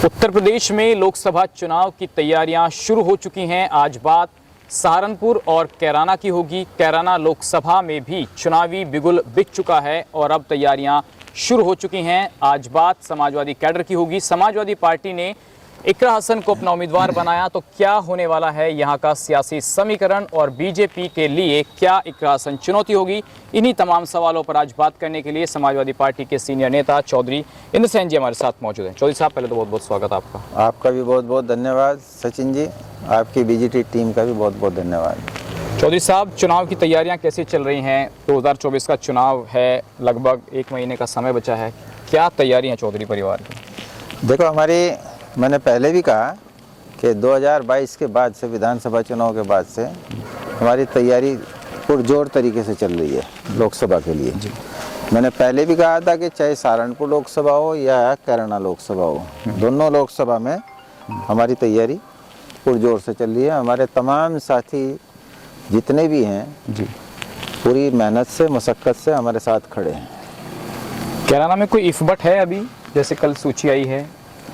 उत्तर प्रदेश में लोकसभा चुनाव की तैयारियां शुरू हो चुकी हैं। आज बात सहारनपुर और कैराना की होगी। कैराना लोकसभा में भी चुनावी बिगुल बिक चुका है और अब तैयारियां शुरू हो चुकी हैं। आज बात समाजवादी कैडर की होगी। समाजवादी पार्टी ने इकरा हसन को अपना उम्मीदवार बनाया, तो क्या होने वाला है यहाँ का सियासी समीकरण और बीजेपी के लिए क्या इकरा हसन चुनौती होगी? इन्हीं तमाम सवालों पर आज बात करने के लिए समाजवादी पार्टी के सीनियर नेता चौधरी इंद्रसेन जी हमारे साथ मौजूद हैं। चौधरी साहब, पहले तो बहुत बहुत स्वागत आपका। आपका भी बहुत बहुत धन्यवाद सचिन जी, आपकी बीजेपी टीम का भी बहुत बहुत धन्यवाद। चौधरी साहब, चुनाव की तैयारियां कैसी चल रही हैं? 2024 का चुनाव है, लगभग 1 महीने का समय बचा है। क्या तैयारी है चौधरी परिवार की? देखो, मैंने पहले भी कहा कि 2022 के बाद से, विधानसभा चुनाव के बाद से हमारी तैयारी पुरजोर तरीके से चल रही है लोकसभा के लिए। मैंने पहले भी कहा था कि चाहे सहारनपुर लोकसभा हो या कैराना लोकसभा हो, दोनों लोकसभा में हमारी तैयारी पुरजोर से चल रही है। हमारे तमाम साथी जितने भी हैं जी, पूरी मेहनत से, मशक्क़त से हमारे साथ खड़े हैं। कैराना में कोई इफबट है अभी? जैसे कल सूची आई है,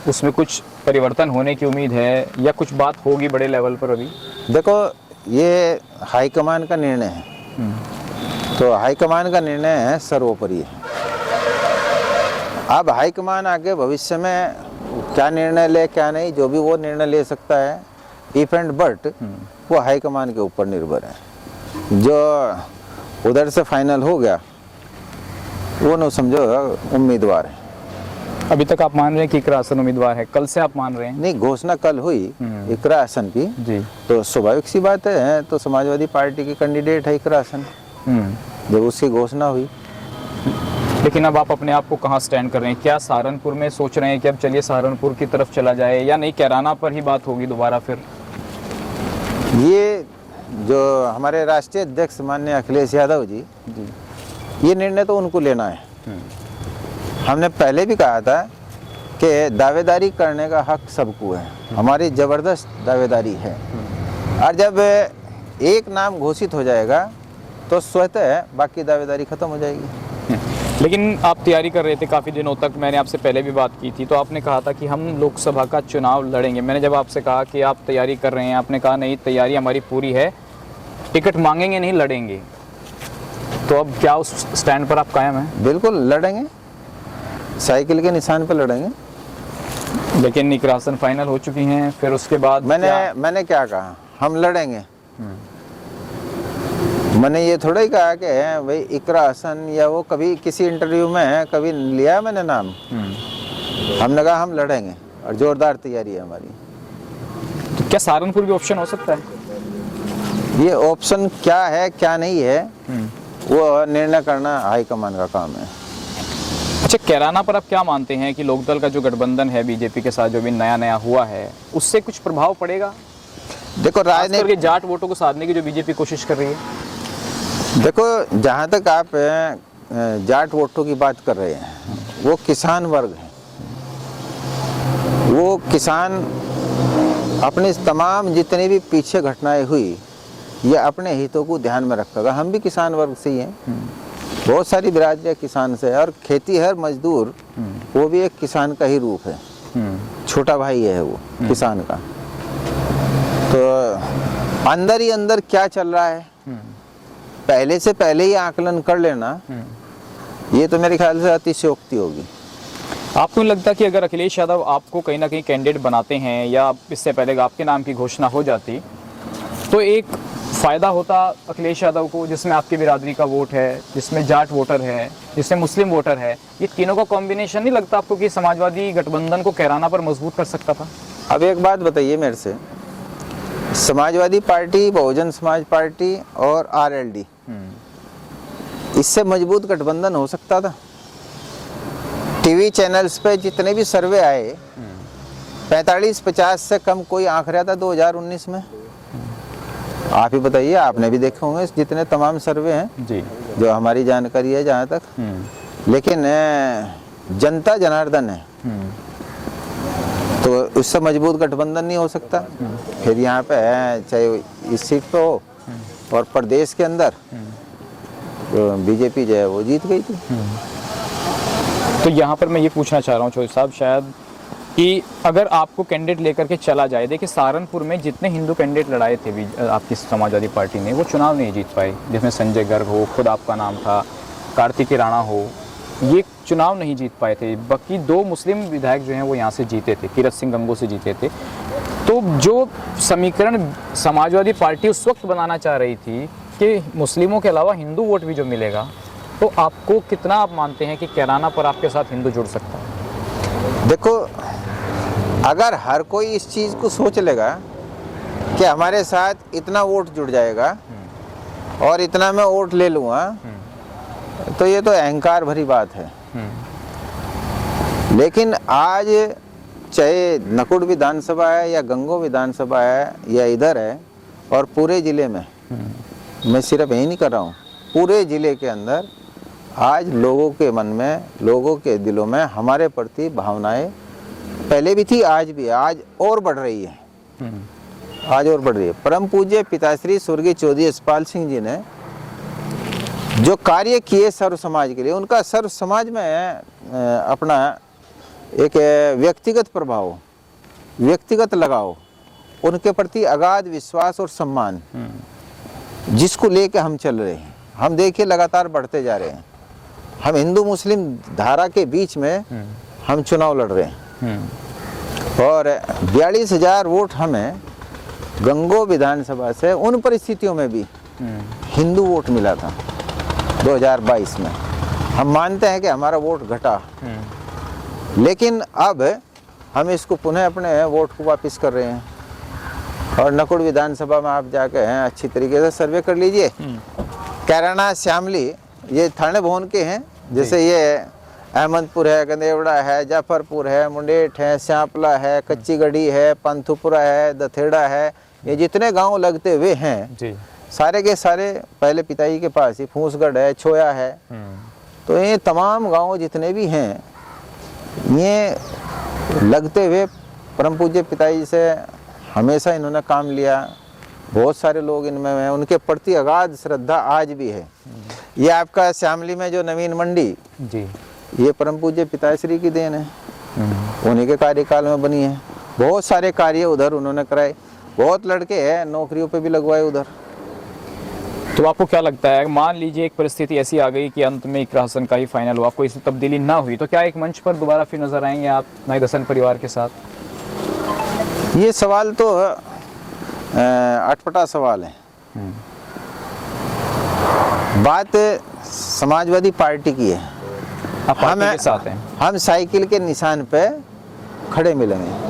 उसमें कुछ परिवर्तन होने की उम्मीद है या कुछ बात होगी बड़े लेवल पर अभी? देखो, ये हाईकमान का निर्णय है, तो हाईकमान का निर्णय है सर्वोपरि है। अब हाईकमान आगे भविष्य में क्या निर्णय ले क्या नहीं, जो भी वो निर्णय ले सकता है, इफ एंड बट वो हाईकमान के ऊपर निर्भर है। जो उधर से फाइनल हो गया वो न समझो उम्मीदवार है। अभी तक आप मान रहे हैं कि इकरा हसन उम्मीदवार है? कल से आप मान रहे हैं? नहीं, घोषणा कल हुई इकरा हसन की जी, तो स्वाभाविक सी बात है, तो समाजवादी पार्टी की कैंडिडेट है इकरा हसन, जब उसकी घोषणा हुई। लेकिन अब आप अपने आप को कहाँ स्टैंड कर रहे हैं? क्या सहारनपुर में सोच रहे हैं कि अब चलिए सहारनपुर की तरफ चला जाए, या नहीं कैराना पर ही बात होगी दोबारा फिर? ये जो हमारे राष्ट्रीय अध्यक्ष माननीय अखिलेश यादव जी, ये निर्णय तो उनको लेना है। हमने पहले भी कहा था कि दावेदारी करने का हक सबको है, हमारी ज़बरदस्त दावेदारी है, और जब एक नाम घोषित हो जाएगा तो स्वतः बाकी दावेदारी खत्म हो जाएगी। लेकिन आप तैयारी कर रहे थे काफ़ी दिनों तक, मैंने आपसे पहले भी बात की थी, तो आपने कहा था कि हम लोकसभा का चुनाव लड़ेंगे। मैंने जब आपसे कहा कि आप तैयारी कर रहे हैं, आपने कहा नहीं, तैयारी हमारी पूरी है, टिकट मांगेंगे नहीं, लड़ेंगे। तो अब क्या उस स्टैंड पर आप कायम हैं? बिल्कुल लड़ेंगे, साइकिल के निशान पर लड़ेंगे। लेकिन इकरा हसन फाइनल हो चुकी हैं, फिर उसके बाद मैंने क्या कहा, हम लड़ेंगे। मैंने ये थोड़ा ही कहा कि भाई इकरा हसन या वो, कभी किसी इंटरव्यू में कभी लिया मैंने नाम। हमने कहा हम लड़ेंगे और जोरदार तैयारी है हमारी। तो क्या सहारनपुर भी ऑप्शन हो सकता है? ये ऑप्शन क्या है क्या नहीं है, वो निर्णय करना हाईकमान का काम है। अच्छा, कैराना पर आप क्या मानते हैं कि लोकदल का जो गठबंधन है बीजेपी के साथ, जो भी नया हुआ है, उससे कुछ प्रभाव पड़ेगा? देखो, राजनीति जाट वोटों को साधने की जो बीजेपी कोशिश कर रही है। देखो, जहाँ तक आप जाट वोटों की बात कर रहे हैं, वो किसान वर्ग है। वो किसान अपनी तमाम जितनी भी पीछे घटनाएं हुई, ये अपने हितों को ध्यान में रखेगा। हम भी किसान वर्ग से ही हैं, बहुत सारी बिरादरियाँ किसान से, और खेती हर मजदूर वो भी एक किसान का ही रूप है, छोटा भाई है वो किसान का। तो अंदर ही अंदर क्या चल रहा है, पहले से पहले ही आकलन कर लेना, ये तो मेरे ख्याल से अतिशयोक्ति होगी। आपको नहीं लगता कि अगर अखिलेश यादव आपको कहीं ना कहीं कैंडिडेट बनाते हैं, या इससे पहले आपके नाम की घोषणा हो जाती, तो एक फ़ायदा होता अखिलेश यादव को, जिसमें आपकी बिरादरी का वोट है, जिसमें जाट वोटर है, जिसमें मुस्लिम वोटर है? ये तीनों का कॉम्बिनेशन नहीं लगता आपको कि समाजवादी गठबंधन को कैराना पर मजबूत कर सकता था? अब एक बात बताइए मेरे से, समाजवादी पार्टी, बहुजन समाज पार्टी और आरएलडी, इससे मजबूत गठबंधन हो सकता था? टीवी चैनल्स पे जितने भी सर्वे आए, 45-50 से कम कोई आंक रहा था 2019 में। आप ही बताइए, आपने भी देखे होंगे जितने तमाम सर्वे हैं जी, जो हमारी जानकारी है जहाँ तक। लेकिन जनता जनार्दन है, तो उससे मजबूत गठबंधन नहीं हो सकता। फिर यहाँ पे चाहे इस सीट पे हो और प्रदेश के अंदर, तो बीजेपी जो है वो जीत गई थी। तो यहाँ पर मैं ये पूछना चाह रहा हूँ चौधरी साहब, शायद कि अगर आपको कैंडिडेट लेकर के चला जाए, देखिए सहारनपुर में जितने हिंदू कैंडिडेट लड़ाए थे भी आपकी समाजवादी पार्टी ने, वो चुनाव नहीं जीत पाए, जिसमें संजय गर्ग हो, खुद आपका नाम था, कार्तिकेय राणा हो, ये चुनाव नहीं जीत पाए थे। बाकी 2 मुस्लिम विधायक जो हैं वो यहाँ से जीते थे, कीरत सिंह गंगो से जीते थे। तो जो समीकरण समाजवादी पार्टी उस वक्त बनाना चाह रही थी कि मुस्लिमों के अलावा हिंदू वोट भी जो मिलेगा, तो आपको कितना आप मानते हैं कि कैराना पर आपके साथ हिंदू जुड़ सकता है? देखो, अगर हर कोई इस चीज़ को सोच लेगा कि हमारे साथ इतना वोट जुड़ जाएगा और इतना मैं वोट ले लूँगा, तो ये तो अहंकार भरी बात है। लेकिन आज चाहे नकुड़ विधानसभा है या गंगो विधानसभा है या इधर है, और पूरे ज़िले में, मैं सिर्फ यही नहीं कर रहा हूँ, पूरे ज़िले के अंदर आज लोगों के मन में, लोगों के दिलों में हमारे प्रति भावनाएं पहले भी थी, आज भी है, आज और बढ़ रही है, आज और बढ़ रही है। परम पूज्य पिताश्री स्वर्गीय चौधरी यशपाल सिंह जी ने जो कार्य किए सर्व समाज के लिए, उनका सर्व समाज में अपना एक व्यक्तिगत प्रभाव, व्यक्तिगत लगाव, उनके प्रति अगाध विश्वास और सम्मान, जिसको लेके हम चल रहे हैं। हम देखिए लगातार बढ़ते जा रहे हैं। हम हिंदू मुस्लिम धारा के बीच में हम चुनाव लड़ रहे हैं और 42,000 वोट हमें गंगो विधानसभा से उन परिस्थितियों में भी हिंदू वोट मिला था 2022 में। हम मानते हैं कि हमारा वोट घटा, लेकिन अब हम इसको पुनः अपने वोट को वापस कर रहे हैं। और नकुड़ विधानसभा में आप जाके हैं, अच्छी तरीके से सर्वे कर लीजिए। कैराना, श्यामली, ये थाने भवन के हैं, जैसे ये अहमदपुर है, गंदेवड़ा है, जाफरपुर है, मुंडेठ है, श्यापला है, कच्ची गढ़ी है, पंथुपुरा है, दथेड़ा है, ये जितने गांव लगते हुए हैं जी, सारे के सारे पहले पिताजी के पास ही, फूसगढ़ है, छोया है, तो ये तमाम गांव जितने भी हैं, ये लगते हुए परम पूज्य पिताजी से हमेशा इन्होंने काम लिया। बहुत सारे लोग इनमें हैं, उनके प्रति अगाध श्रद्धा आज भी है। ये आपका श्यामली में जो नवीन मंडी जी, ये परम पूज्य पिताश्री की देन है, उन्हीं के कार्यकाल में बनी है। बहुत सारे कार्य उधर उन्होंने कराए, बहुत लड़के हैं नौकरियों पे भी लगवाए उधर। तो आपको क्या लगता है, मान लीजिए एक परिस्थिति ऐसी आ गई कि अंत में इकरा हसन का ही फाइनल हुआ, कोई तब्दीली ना हुई, तो क्या एक मंच पर दोबारा फिर नजर आएंगे आप नाहिद हसन परिवार के साथ? ये सवाल तो अटपटा सवाल है। बात समाजवादी पार्टी की है, हम के साथ हैं, हम साइकिल के निशान पे खड़े मिलेंगे।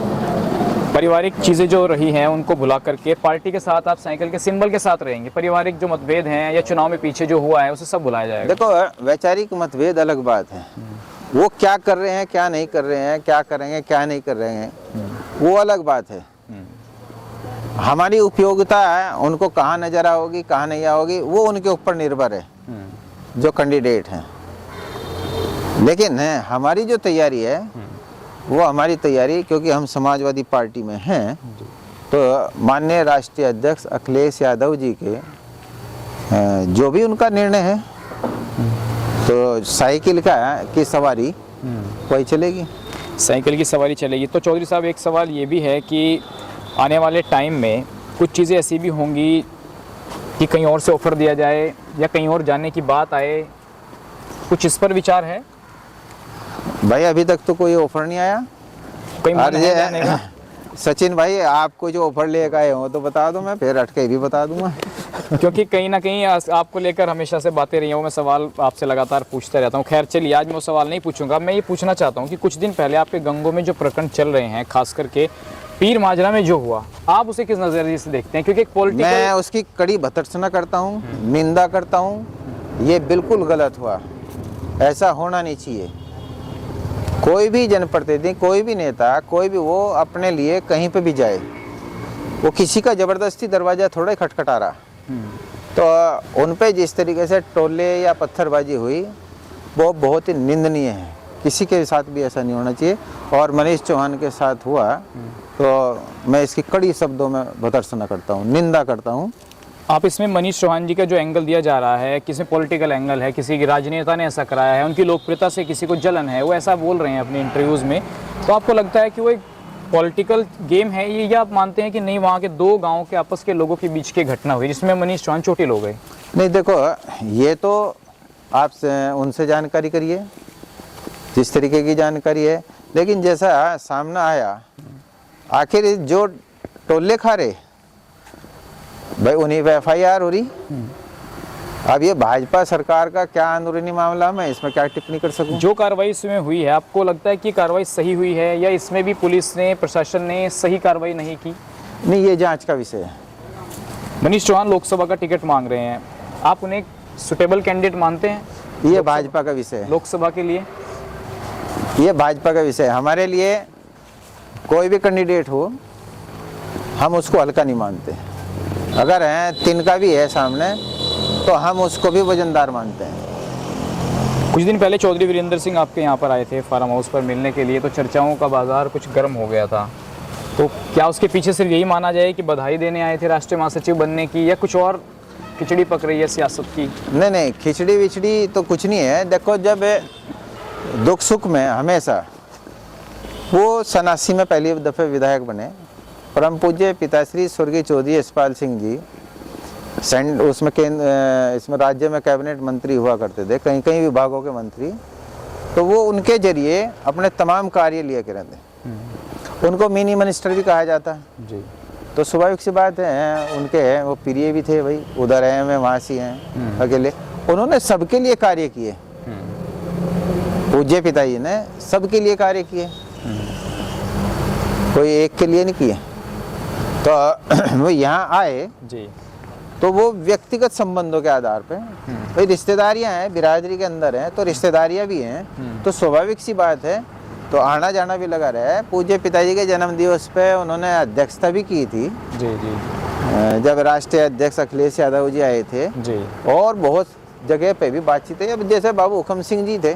पारिवारिक चीज़ें जो रही हैं उनको भुला करके पार्टी के साथ आप साइकिल के सिंबल के साथ रहेंगे। पारिवारिक जो मतभेद हैं या चुनाव में पीछे जो हुआ है उसे सब भुलाया जाएगा। देखो, वैचारिक मतभेद अलग बात है, वो क्या कर रहे हैं, क्या नहीं कर रहे हैं, क्या करेंगे, क्या नहीं कर रहे हैं, वो अलग बात है। हमारी उपयोगिता है, उनको कहाँ नजर आओगी, कहाँ नहीं आओगी, वो उनके ऊपर निर्भर है जो कैंडिडेट हैं। लेकिन हमारी जो तैयारी है, वो हमारी तैयारी, क्योंकि हम समाजवादी पार्टी में हैं, तो माननीय राष्ट्रीय अध्यक्ष अखिलेश यादव जी के जो भी उनका निर्णय है, तो साइकिल की सवारी वही चलेगी, साइकिल की सवारी चलेगी। तो चौधरी साहब, एक सवाल ये भी है कि आने वाले टाइम में कुछ चीज़ें ऐसी भी होंगी कि कहीं और से ऑफ़र दिया जाए या कहीं और जाने की बात आए, कुछ इस पर विचार है? भाई अभी तक तो कोई ऑफर नहीं आया। कोई मन है जाने का? सचिन भाई, आपको जो ऑफर लेकर आए हो तो बता दो, मैं फिर हट के भी बता दूंगा। क्योंकि कहीं ना कहीं आपको लेकर हमेशा से बातें रही हैं, वो मैं सवाल आपसे लगातार पूछता रहता हूँ। खैर चलिए, आज मैं वो सवाल नहीं पूछूंगा। मैं ये पूछना चाहता हूँ कि कुछ दिन पहले आपके गंगो में जो प्रकरण चल रहे हैं, खास करके पीर माजरा में जो हुआ, आप उसे किस नजरिए से देखते हैं? क्योंकि एक पॉलिटिकल, मैं उसकी कड़ी भर्त्सना करता हूँ, निंदा करता हूँ। ये बिल्कुल गलत हुआ, ऐसा होना नहीं चाहिए। कोई भी जनप्रतिनिधि, कोई भी नेता, कोई भी, वो अपने लिए कहीं पे भी जाए, वो किसी का जबरदस्ती दरवाजा थोड़ा ही खटखटा रहा। तो उन पे जिस तरीके से टोले या पत्थरबाजी हुई, वो बहुत ही निंदनीय है। किसी के साथ भी ऐसा नहीं होना चाहिए। और मनीष चौहान के साथ हुआ, तो मैं इसकी कड़ी शब्दों में भर्त्सना करता हूँ, निंदा करता हूँ। आप इसमें मनीष चौहान जी का जो एंगल दिया जा रहा है, किसी पॉलिटिकल एंगल है, किसी राजनेता ने ऐसा कराया है, उनकी लोकप्रियता से किसी को जलन है, वो ऐसा बोल रहे हैं अपने इंटरव्यूज़ में, तो आपको लगता है कि वो एक पॉलिटिकल गेम है ये, या आप मानते हैं कि नहीं, वहाँ के दो गाँव के आपस के लोगों के बीच की घटना हुई जिसमें मनीष चौहान चोटिल हो गए? नहीं, देखो, ये तो आप उनसे जानकारी करिए जिस तरीके की जानकारी है, लेकिन जैसा सामने आया, आखिर जो टोले खा रहे भाई उन्हीं पे FIR हो रही। अब ये भाजपा सरकार का क्या अंदरूनी मामला, मैं इसमें क्या टिप्पणी कर सकूं? जो कार्रवाई इसमें हुई है, आपको लगता है कि कार्रवाई सही हुई है, या इसमें भी पुलिस ने, प्रशासन ने सही कार्रवाई नहीं की? नहीं, ये जांच का विषय है। मनीष चौहान लोकसभा का टिकट मांग रहे हैं, आप उन्हें सुटेबल कैंडिडेट मानते हैं? ये भाजपा का विषय है, लोकसभा के लिए ये भाजपा का विषय है। हमारे लिए कोई भी कैंडिडेट हो, हम उसको हल्का नहीं मानते। अगर हैं तिनका भी है सामने तो हम उसको भी वजनदार मानते हैं। कुछ दिन पहले चौधरी वीरेंद्र सिंह आपके यहाँ पर आए थे फार्म हाउस पर मिलने के लिए, तो चर्चाओं का बाजार कुछ गर्म हो गया था, तो क्या उसके पीछे सिर्फ यही माना जाए कि बधाई देने आए थे राष्ट्रीय महासचिव बनने की, या कुछ और खिचड़ी पक रही है सियासत की? नहीं, खिचड़ी विचड़ी तो कुछ नहीं है। देखो, जब दुख सुख में हमेशा, वो 87 में पहली दफ़े विधायक बने, परम पूज्य पिताश्री स्वर्गीय चौधरी यशपाल सिंह जी उसमें इसमें राज्य में कैबिनेट मंत्री हुआ करते थे, कहीं कहीं विभागों के मंत्री, तो वो उनके जरिए अपने तमाम कार्य लिया करते। उनको मिनी मिनिस्टर भी कहा जाता है जी। तो स्वाभाविक सी बात है, उनके हैं वो प्रिय भी थे, भाई उधर हैं, मैं वहाँ से हैं अकेले। उन्होंने सबके लिए कार्य किए, पूज्य पिताजी ने सबके लिए कार्य किए, कोई एक के लिए नहीं किए। तो वो यहाँ आए जी, तो वो व्यक्तिगत संबंधों के आधार पे, भाई रिश्तेदारियां हैं, बिरादरी के अंदर हैं, तो रिश्तेदारियां भी हैं, तो स्वाभाविक सी बात है, तो आना जाना भी लगा रहा है। पूज्य पिताजी के जन्म दिवस पे उन्होंने अध्यक्षता भी की थी जी जी, जब राष्ट्रीय अध्यक्ष अखिलेश यादव जी आए थे जी, और बहुत जगह पे भी बातचीत है। अब जैसे बाबू हुकम सिंह जी थे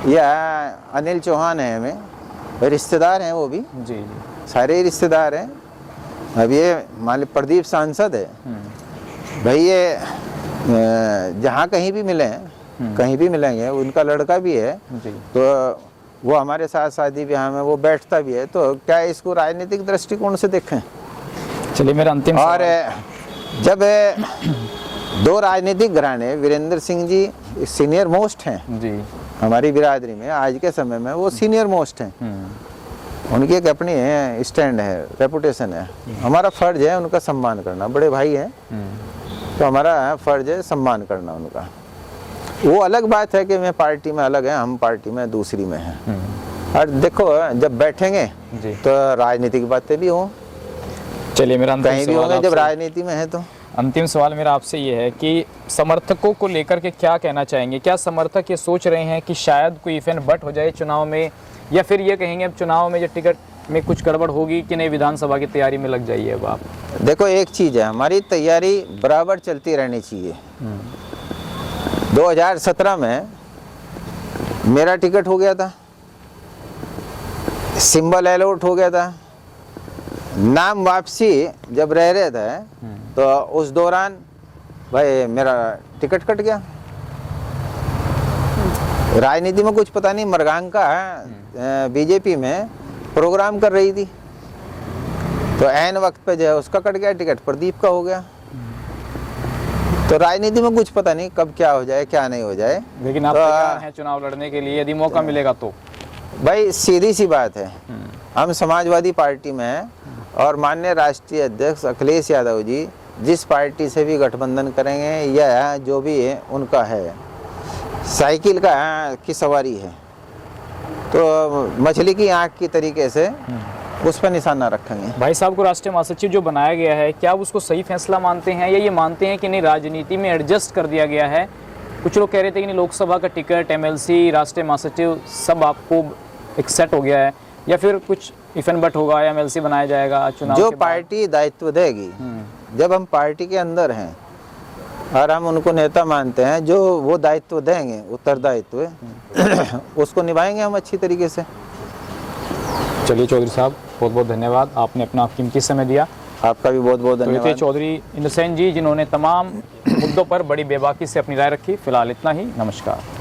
या अनिल चौहान है, हमें रिश्तेदार हैं, वो भी जी जी, सारे रिश्तेदार हैं। अब ये मान ली प्रदीप सांसद है, भाई ये जहाँ कहीं भी मिले हैं, कहीं भी मिलेंगे, उनका लड़का भी है जी, तो वो हमारे साथ शादी ब्याह में वो बैठता भी है, तो क्या इसको राजनीतिक दृष्टिकोण से देखें? चलिए मेरा अंतिम और जब दो राजनीतिक घराने, वीरेंद्र सिंह जी सीनियर मोस्ट हैं जी, हमारी बिरादरी में, आज के समय में वो सीनियर मोस्ट हैं, उनकी एक अपनी है स्टैंड है, रेपुटेशन है। हमारा फर्ज है उनका सम्मान करना, बड़े भाई हैं तो हमारा फर्ज है सम्मान करना उनका। वो अलग बात है कि मैं पार्टी में अलग है, हम पार्टी में दूसरी में हैं। और देखो, जब बैठेंगे तो राजनीतिक बातें भी हों, चलिए मेरा अंतिम कहीं भी होंगे जब राजनीति में है। तो अंतिम सवाल मेरा आपसे ये है कि समर्थकों को लेकर के क्या कहना चाहेंगे? क्या समर्थक ये सोच रहे हैं कि शायद कोई इफ एंड बट हो जाए चुनाव में, या फिर ये कहेंगे अब चुनाव में जो टिकट में कुछ गड़बड़ होगी कि नहीं, विधानसभा की तैयारी में लग जाइए? अब आप देखो, एक चीज़ है, हमारी तैयारी बराबर चलती रहनी चाहिए। 2017 में मेरा टिकट हो गया था, सिंबल अलॉट हो गया था, नाम वापसी जब रह रहे थे तो उस दौरान भाई मेरा टिकट कट गया। राजनीति में कुछ पता नहीं, मरगांका बीजेपी में प्रोग्राम कर रही थी, तो ऐन वक्त पे जो है उसका कट गया टिकट, प्रदीप का हो गया। तो राजनीति में कुछ पता नहीं कब क्या हो जाए, क्या नहीं हो जाए। लेकिन आप तैयार हैं चुनाव लड़ने के लिए यदि मौका मिलेगा तो? भाई सीधी सी बात है, हम समाजवादी पार्टी में हैं और माननीय राष्ट्रीय अध्यक्ष अखिलेश यादव जी जिस पार्टी से भी गठबंधन करेंगे या जो भी है उनका है, साइकिल का की सवारी है, तो मछली की आँख की तरीके से उस पर निशाना रखेंगे। भाई साहब को राष्ट्रीय महासचिव जो बनाया गया है, क्या आप उसको सही फैसला मानते हैं, या ये मानते हैं कि नहीं राजनीति में एडजस्ट कर दिया गया है? कुछ लोग कह रहे थे कि नहीं, लोकसभा का टिकट, MLC, राष्ट्रीय महासचिव सब आपको एक सेट हो गया है, या फिर कुछ इफ एंड बट होगा या MLC बनाया जाएगा चुनाव जो के बाद? पार्टी दायित्व देगी, जब हम पार्टी के अंदर हैं और हम उनको नेता मानते हैं, जो वो दायित्व देंगे, उत्तरदायित्व उसको निभाएंगे हम अच्छी तरीके से। चलिए चौधरी साहब, बहुत बहुत धन्यवाद, आपने अपना कीमती समय दिया। आपका भी बहुत बहुत तो धन्यवाद। हितेश चौधरी इंद्रसेन जी जिन्होंने तमाम मुद्दों पर बड़ी बेबाकी से अपनी राय रखी। फिलहाल इतना ही, नमस्कार।